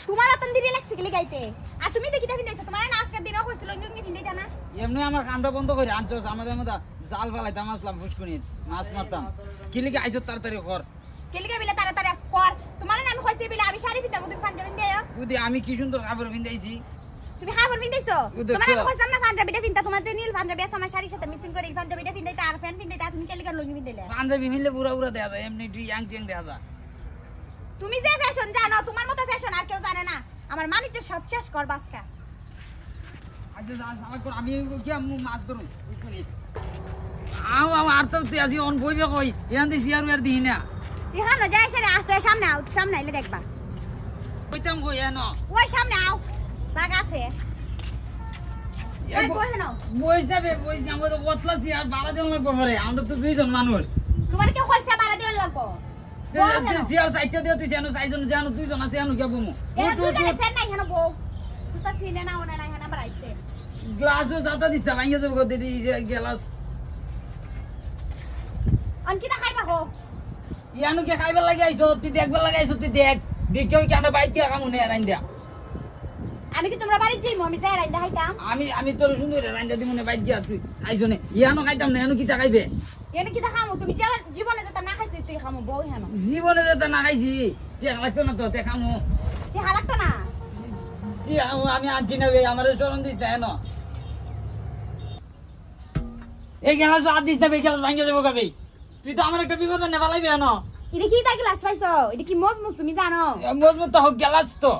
তোমার অতন দিরে লাগছে গলি গাইতে আর তুমি দেখি তা ফিন্দাইছো তোমার না আজকে দিনও কইছিল লুঙ্গি ফিন্দাইতা না এমনি আমার কামটা বন্ধ করে আনছস আমাদের মধ্যে জাল ফালাইতাম আসলাম ফুসকুনিত মাছ মারতাম কি লিগে আইছো তাড়াতাড়ি কর কি লিগে বিলে তাড়াতাড়ি কর তোমার না আমি কইছি বিলে আমি শাড়ি ফিন্দাবো তুমি পাঞ্জাবি দেও বুদি আমি কি সুন্দর কাপড় ফিন্দাইছি তুমি হাফর ফিন্দাইছো তোমার আমি কইতাম না পাঞ্জাবিটা ফিন্দা তোমার যে নীল পাঞ্জাবি আছে আমার শাড়ির সাথে মিক্সিং করে এই পাঞ্জাবিটা ফিন্দাইতা আর প্যান্ট ফিন্দাইতা তুমি কি লিগে লুঙ্গি ফিন্দাইলে পাঞ্জাবি মিললে পুরা পুরা দেখা যায় এমনি তুই ইয়াং চ্যাং দেখা যায় তুমি যে ফ্যাশন জানো তোমার মতো ফ্যাশন আর কেউ জানে না আমার মানিকটা সব শেষ কর বাসকা আজ সালা কর আমি কি আমি মাছ ধরু আও আও আর তো তুই আজি অন বইবে কই ইয়ান দিছি আর দিই না ইহান না যাইছে রে আছে সামনে আও সামনে আইলে দেখবা কইতাম কই এন ওই সামনে আও লাগা আছে ওই কই হেন বইস যাবে বইস না আমাদের বতলাছি আর বাড়া দেন লাগবে পরে আমরা তো দুইজন মানুষ তোমার কি কইছে বাড়া দেন লাগবো সিয়ার সাইডটা দিও তুই জানো চাইজন জানো দুইজন আছে জানো কি বমু তুই জানেন না হেন বউ সুস্তা সিনে না ওনা না হেন বাড়াইছে গ্লাসও দাতা দিছ ভাঙিয়ে দেব গদি গ্লাস অনকি তা খাইবা গো ইয়ানু কে খাইবা লাগি আইছো তুই দেখবা লাগি আইছো তুই দেখ দেখো কি আমরা বাইক দিয়া কামু নে রাইন দিয়া আমি কি তোমরা বাড়ি যাইমু আমি যাই রাইন দেখাইতাম আমি তোর সুন্দর রাইন দিয়া দিমু নে বাইক দিয়া তুই আইছো নে ইয়ানু খাইতাম না ইয়ানু কি তা খাইবে এনে কি তা খামু তুমি জীবনে যেটা না খাইছিস তুই খামু বউ হেন জীবনে যেটা না খাইছি তুই লাগতো না তো তে খামু তুই হালাকতো না তুই আমি আনছি না আমার শরণ দিস না এনো এই গ্লাস আদিস না গ্লাস ভাঙিয়ে দেবো কবে তুই তো আমার একটা বিপদ না ফালাইবি এনো এটা কি তা গ্লাস পাইছো এটা কি মজমুজ তুমি জানো মজবুত তো হোক গ্লাস তো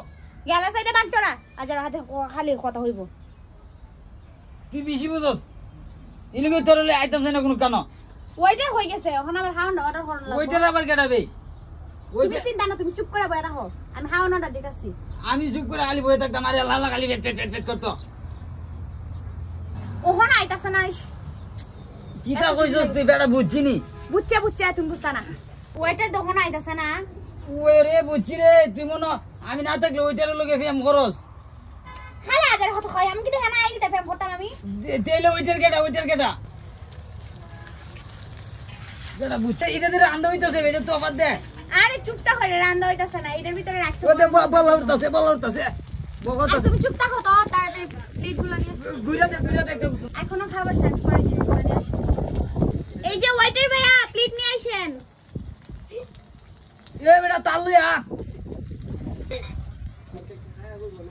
গ্লাস এটা বাগতরা আজার হাতে খালি কথা হইব তুই বেশি বুঝস ইলগে তোর লে আইতাম না কোনো কানো ওইটার হই গেছে এখন আমার হাউন্ড অর্ডার করন লাগবে ওইটার আবার কেডাবে তুমি চিন্তা না তুমি চুপ করে বসে রাখো আমি হাউন্ড অর্ডার দিতেছি আমি চুপ করে খালি বসে থাকতাম আরে লালা খালি পেট করতো ওহন আইতাছ না কি তা কইছস তুই বেটা বুঝছিনি বুঝছে তুমি বুঝতা না ওইটার দোকান আইতাছ না ওই রে বুঝছি রে তুই মনে আমি না থাকলে ওইটার লগে ফেম করস হালা আজার হতো হয় আমি কি দেখে না আইতে ফেম করতাম আমি তেলে ওইটার কেটা যেটা বুঝতে এটা ধরে আন্দা হইতাছে এটা তো আবার দে আরে চুপটা করে রান্দা হইতাছ না এটার ভিতরে রাখছো ওতে বল উঠতাছে বগতাছে তুমি চুপ থাকো তো তাড়াতাড়ি প্লেটগুলো নিয়ে আসো গুইরা দে একটু এখনো খাবার সার্ভ করে জিনিসগুলো নিয়ে আসো এই যে ওয়েটার ভাইয়া প্লেট নিয়ে আসেন এ বেটা তাল লইয়া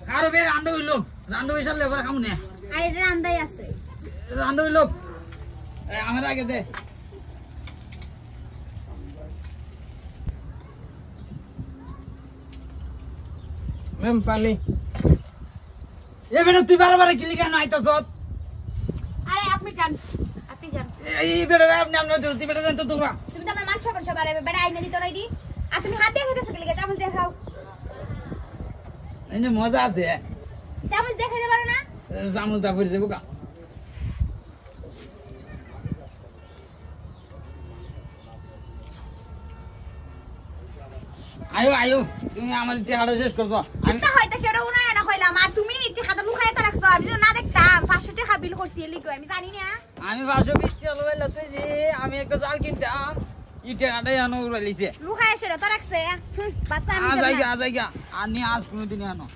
কারো বে রান্দা হইসালে করে খামু নে আর এটা রান্দাই আছে রান্দা হইলো আমার আগে দে ম্যাম পানি এ বেটা তুই বারবার কিলি কেন আইতাছ আরে আপনি যান এই বেটা আপনি তুই বেটা দেন তো তোমরা তুমি তো আমার মাংস করছো বারে বেড়া আইনা দিত রাইডি আর তুমি হাত দিয়ে খাইতেছো কি চামচ দিয়ে খাও এনে মজা আছে চামচ দিয়ে খাইতে পারো না চামচ দা পড়ে যাবো কা আয়ো তুমি আমার টেহাটা শেষ করছো চিন্তা হয়তো কেউ উনায় না কইলাম আর তুমি টেহাটা লুকায় তো রাখছো আমি তো না দেখতাম 500 টাকা বিল করছি লিখো আমি জানি না আমি 520 টাকা লইলা তুই যে আমি একটা জাল কিনতাম ই টেহাটাই আনো উড়াইছে লুকায় সেটা তো রাখছে বাচ্চা আমি আজ আইগা আর নি আজ কোনদিন আনো